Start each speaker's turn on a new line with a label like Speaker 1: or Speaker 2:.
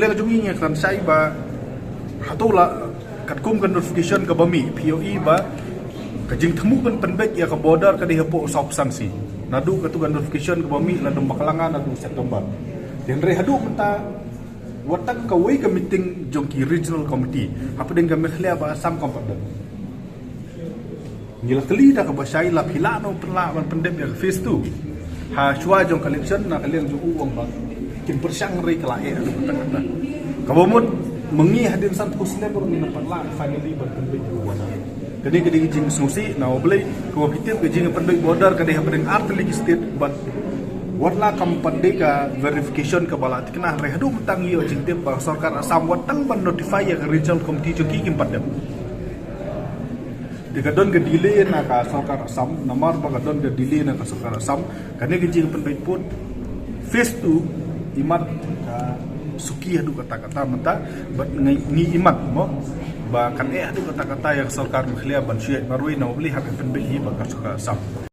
Speaker 1: keleng jungi nya kan sai ba hatola kat kum kan notification ka bami POE ba kajing temu kan penbek ya ka border ka dihapo usap sanksi nadu ka tugan notification ka bami la dum bakalangan nadu September dan re hadu menta watak ka way ka meeting jongki regional committee apa ding ka mekhlia ba sam kompodan ngila kali da ka basai la philano perla ban pendep ya phase 2 ha chua jong collection na kaliang ju uang ba kin persang re kala e adu kata ka bomot mengi hadin sant husle baru ni perla finally ban pendep wana kadi jing susi na oblay ko hitip ke jing pendek border kadi hapeng art legislate but watla kam pandeka verification ka bala tikna re hadu mentang yo jing tip ba sarkar asam watang ban notify ya regional committee jo ki kim padam digadon ke delay na ka sarkar asam namar ba gadon ke delay na ka sarkar asam kani ke jing pendek put phase 2 imat ka suki hadu kata-kata menta but ni imat mo ba kan adu kata-kata yang sarkar mekhlia ban syek marui na beli hak penbeli ba ka sam